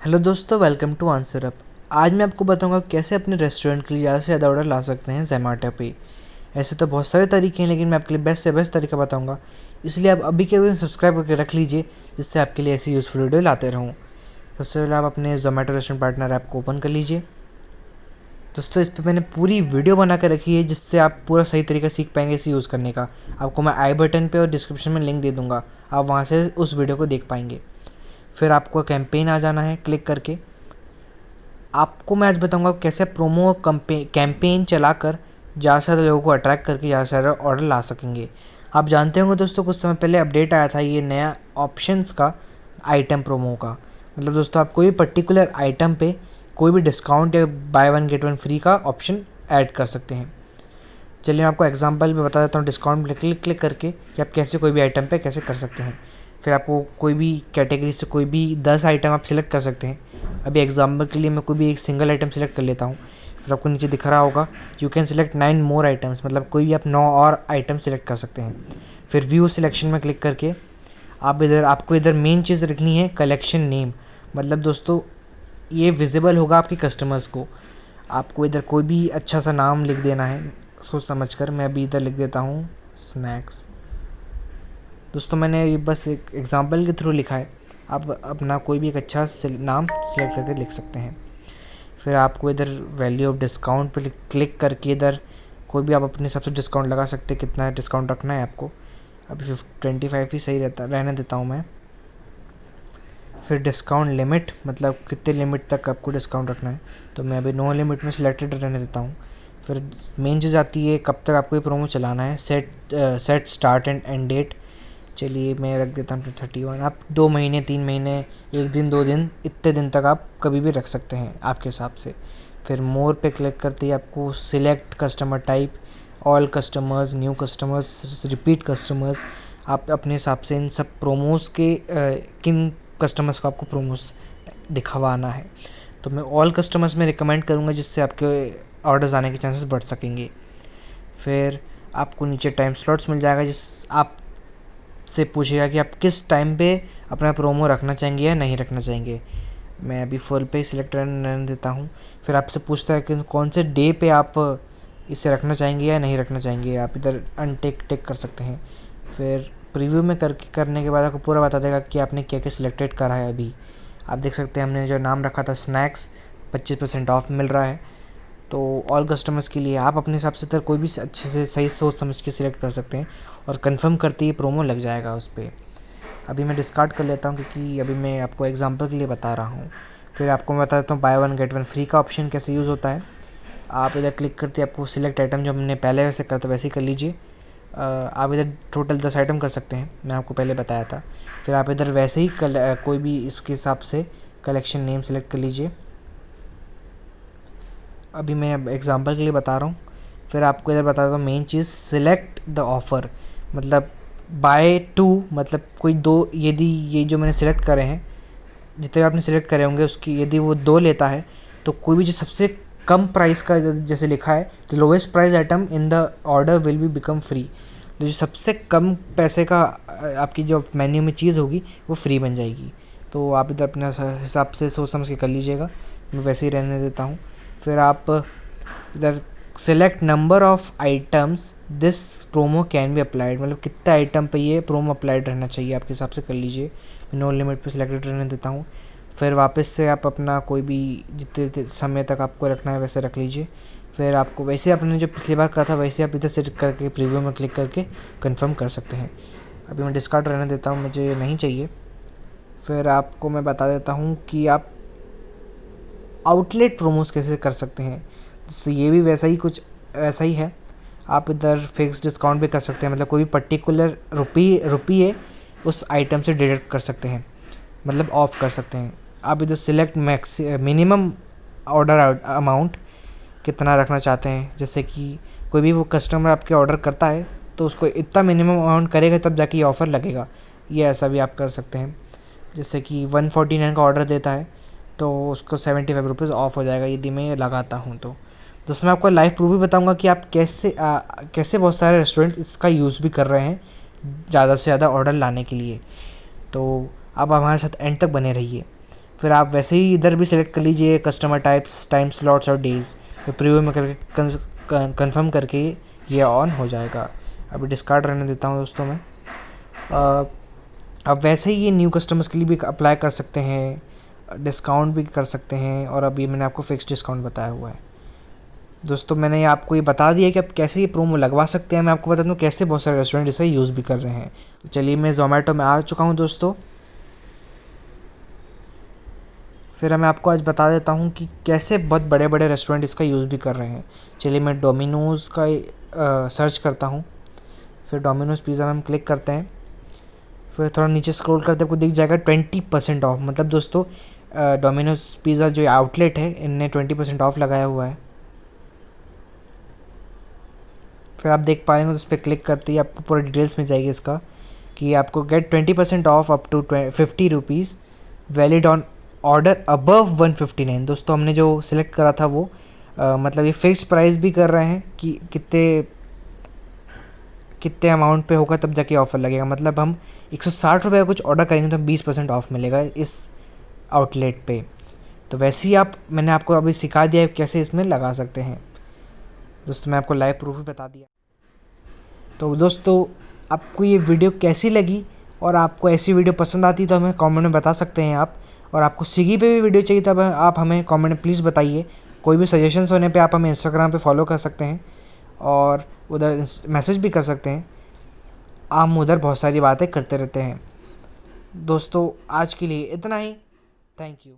Hello दोस्तों, welcome to answer up. आज मैं आपको बताऊंगा कैसे अपने रेस्टोरेंट के लिए ज़्यादा से ज़्यादा ऑर्डर ला सकते हैं जोमेटो पे। ऐसे तो बहुत सारे तरीके हैं, लेकिन मैं आपके लिए बेस्ट से बेस्ट तरीका बताऊंगा। इसलिए आप अभी के अभी सब्सक्राइब करके रख लीजिए, जिससे आपके लिए ऐसी यूज़फुल वीडियो लाते रहूँ। सबसे पहले आप अपने जोमेटो रेस्टोरेंट पार्टनर ऐप को ओपन कर लीजिए। दोस्तों, इस पर मैंने पूरी वीडियो बना कर रखी है, जिससे आप पूरा सही तरीका सीख पाएंगे इसे यूज़ करने का। आपको मैं आई बटन पे और डिस्क्रिप्शन में लिंक दे दूँगा, आप वहाँ से उस वीडियो को देख पाएंगे। फिर आपको कैंपेन आ जाना है क्लिक करके। आपको मैं आज बताऊंगा कैसे प्रोमो कैंपेन चलाकर ज़्यादा से ज़्यादा लोगों को अट्रैक्ट करके ज़्यादा से ज़्यादा ऑर्डर ला सकेंगे। आप जानते होंगे दोस्तों, कुछ समय पहले अपडेट आया था ये नया ऑप्शंस का, आइटम प्रोमो का। मतलब दोस्तों, आप कोई भी पर्टिकुलर आइटम पे कोई भी डिस्काउंट या by one get one free का ऑप्शन ऐड कर सकते हैं। चलिए मैं आपको एग्जांपल में बता देता हूँ डिस्काउंट क्लिक करके कि आप कैसे कोई भी आइटम पे कैसे कर सकते हैं। फिर आपको कोई भी कैटेगरी से कोई भी 10 आइटम आप सिलेक्ट कर सकते हैं। अभी एग्जांपल के लिए मैं कोई भी एक सिंगल आइटम सिलेक्ट कर लेता हूँ। फिर आपको नीचे दिख रहा होगा you can select 9 more items, मतलब कोई भी आप 9 और आइटम सिलेक्ट कर सकते हैं। फिर व्यू सिलेक्शन में क्लिक करके आपको इधर मेन चीज़ रखनी है कलेक्शन नेम। मतलब दोस्तों, ये विजिबल होगा आपके कस्टमर्स को। आपको इधर कोई भी अच्छा सा नाम लिख देना है सोच समझ कर। मैं अभी इधर लिख देता हूँ स्नैक्स। दोस्तों, मैंने ये बस एक एग्जांपल के थ्रू लिखा है, आप अपना कोई भी एक अच्छा नाम सेलेक्ट करके लिख सकते हैं। फिर आपको इधर वैल्यू ऑफ डिस्काउंट पर क्लिक करके इधर कोई भी आप अपने हिसाब से डिस्काउंट लगा सकते हैं, कितना डिस्काउंट रखना है आपको। अभी 25 ही सही रहने देता हूँ मैं। फिर डिस्काउंट लिमिट, मतलब कितने लिमिट तक आपको डिस्काउंट रखना है, तो मैं अभी नो लिमिट में सिलेक्टेड रहने देता हूँ। फिर मेन चीज़ आती है कब तक आपको ये प्रोमो चलाना है। Set start and end date. चलिए मैं रख देता हूँ 31। आप 2 महीने 3 महीने 1 दिन 2 दिन इतने दिन तक आप कभी भी रख सकते हैं आपके हिसाब से। फिर मोर पे क्लिक करते ही आपको select customer type, all customers, new customers, repeat customers, आप अपने हिसाब से इन सब प्रोमोस के किन कस्टमर्स को आपको प्रोमोस दिखवाना है। तो मैं ऑल कस्टमर्स में रिकमेंड करूँगा, जिससे आपके ऑर्डर्स आने के चांसेस बढ़ सकेंगे। फिर आपको नीचे टाइम स्लॉट्स मिल जाएगा, जिस आप से पूछेगा कि आप किस टाइम पे अपना प्रोमो रखना चाहेंगे या नहीं रखना चाहेंगे। मैं अभी फुल पे सिलेक्ट रहने देता हूँ। फिर आपसे पूछता है कि कौन से डे पे आप इसे रखना चाहेंगे या नहीं रखना चाहेंगे। आप इधर अनटिक टिक कर सकते हैं। फिर प्रीव्यू में करने के बाद आपको पूरा बता देगा कि आपने क्या क्या सिलेक्टेड करा है। अभी आप देख सकते हैं हमने जो नाम रखा था स्नैक्स, 25% ऑफ मिल रहा है। तो ऑल कस्टमर्स के लिए आप अपने हिसाब से तो कोई भी अच्छे से सही सोच समझ के सिलेक्ट कर सकते हैं, और कंफर्म करते ही प्रोमो लग जाएगा उस पर। अभी मैं डिस्कार्ड कर लेता हूँ, क्योंकि अभी मैं आपको एग्जांपल के लिए बता रहा हूँ। फिर आपको मैं बता देता हूँ by one get one free का ऑप्शन कैसे यूज़ होता है। आप इधर क्लिक करते आपको सिलेक्ट आइटम जो हमने पहले वैसे करता वैसे ही कर लीजिए। आप इधर टोटल 10 आइटम कर सकते हैं, मैं आपको पहले बताया था। फिर आप इधर वैसे ही कोई भी इसके हिसाब से कलेक्शन नेम सेलेक्ट कर लीजिए। अभी मैं एग्जांपल के लिए बता रहा हूँ। फिर आपको इधर बता देता हूँ main cheese, select the offer, मतलब बाय टू, मतलब कोई दो, यदि ये जो मैंने सेलेक्ट करे हैं, जितने आपने सेलेक्ट करे होंगे उसकी यदि वो 2 लेता है, तो कोई भी जो सबसे कम प्राइस का जैसे लिखा है, the lowest price item in the order will be become free, तो जो सबसे कम पैसे का आपकी जो मेन्यू में चीज़ होगी वो फ्री बन जाएगी। तो आप इधर अपने हिसाब से सोच समझ के कर लीजिएगा, मैं वैसे ही रहने देता हूँ। फिर आप इधर select number of items this promo can be applied, मतलब कितने आइटम पे ये प्रोमो अप्लाइड रहना चाहिए आपके हिसाब से कर लीजिए। नो लिमिट पे सिलेक्टेड रहने देता हूँ। फिर वापस से आप अपना कोई भी जितने समय तक आपको रखना है वैसे रख लीजिए। फिर आपको वैसे आपने जो पिछली बार करा था वैसे आप इधर सेट करके प्रीव्यू में क्लिक करके कंफर्म कर सकते हैं। अभी मैं डिस्कार्ड रहने देता हूँ, मुझे नहीं चाहिए। फिर आपको मैं बता देता हूँ कि आप आउटलेट प्रोमोस कैसे कर सकते हैं। तो ये भी वैसा ही है। आप इधर फिक्स डिस्काउंट भी कर सकते हैं, मतलब कोई भी पर्टिकुलर रुपये उस आइटम से डिडक्ट कर सकते हैं, मतलब ऑफ कर सकते हैं। आप इधर सिलेक्ट मिनिमम ऑर्डर अमाउंट कितना रखना चाहते हैं, जैसे कि कोई भी वो कस्टमर आपके ऑर्डर करता है तो उसको इतना मिनिमम अमाउंट करेगा तब जाके ये ऑफ़र लगेगा। ये ऐसा भी आप कर सकते हैं, जैसे कि 149 का ऑर्डर देता है तो उसको 75 रुपीज़ ऑफ हो जाएगा यदि मैं ये लगाता हूँ। तो दोस्तों, मैं आपको लाइव प्रूफ भी बताऊंगा कि आप कैसे बहुत सारे रेस्टोरेंट इसका यूज़ भी कर रहे हैं ज़्यादा से ज़्यादा ऑर्डर लाने के लिए। तो आप हमारे साथ एंड तक बने रहिए। फिर आप वैसे ही इधर भी सिलेक्ट कर लीजिए कस्टमर टाइप्स, टाइम स्लॉट्स और डेज, तो प्रीव्यू में करके कंफर्म करके ये ऑन हो जाएगा। अभी डिस्कार्ड रहने देता हूँ दोस्तों मैं। अब वैसे ही ये न्यू कस्टमर्स के लिए भी अप्लाई कर सकते हैं, डिस्काउंट भी कर सकते हैं, और अभी मैंने आपको फिक्स डिस्काउंट बताया हुआ है। दोस्तों मैंने आपको ये बता दिया कि आप कैसे ये प्रोमो लगवा सकते हैं। मैं आपको बता दूँ कैसे बहुत सारे रेस्टोरेंट इसे यूज़ भी कर रहे हैं। तो चलिए, मैं जोमेटो में आ चुका हूँ दोस्तों। फिर मैं आपको आज बता देता हूँ कि कैसे बहुत बड़े बड़े रेस्टोरेंट इसका यूज़ भी कर रहे हैं। चलिए, मैं डोमिनोज़ का सर्च करता हूँ। फिर डोमिनोज़ पिज़्ज़ा में हम क्लिक करते हैं। फिर थोड़ा नीचे स्क्रॉल करते आपको दिख जाएगा 20% ऑफ। मतलब दोस्तों डोमिनोज़ पिज़्ज़ा जो आउटलेट है, इनने 20% ऑफ लगाया हुआ है। फिर आप देख पा रहे हो, उस पर क्लिक करते ही आपको पूरा डिटेल्स मिल जाएगी इसका, कि आपको get 20% off up to 50 rupees, valid on order above 159। दोस्तों हमने जो सिलेक्ट करा था वो मतलब ये फिक्स प्राइस भी कर रहे हैं कि कितने अमाउंट पे होगा तब जाके ऑफ़र लगेगा। मतलब हम 160 रुपये का कुछ ऑर्डर करेंगे तो 20% ऑफ मिलेगा इस आउटलेट पे। तो वैसे ही मैंने आपको अभी सिखा दिया है कैसे इसमें लगा सकते हैं। दोस्तों मैं आपको लाइव प्रूफ भी बता दिया। तो दोस्तों आपको ये वीडियो कैसी लगी, और आपको ऐसी वीडियो पसंद आती तो हमें कमेंट में बता सकते हैं आप। और आपको स्विगी पे भी वीडियो चाहिए तो आप हमें कमेंट में प्लीज़ बताइए। कोई भी सजेशंस होने पे आप हमें इंस्टाग्राम पे फॉलो कर सकते हैं और उधर मैसेज भी कर सकते हैं। हम उधर बहुत सारी बातें करते रहते हैं। दोस्तों आज के लिए इतना ही। Thank you.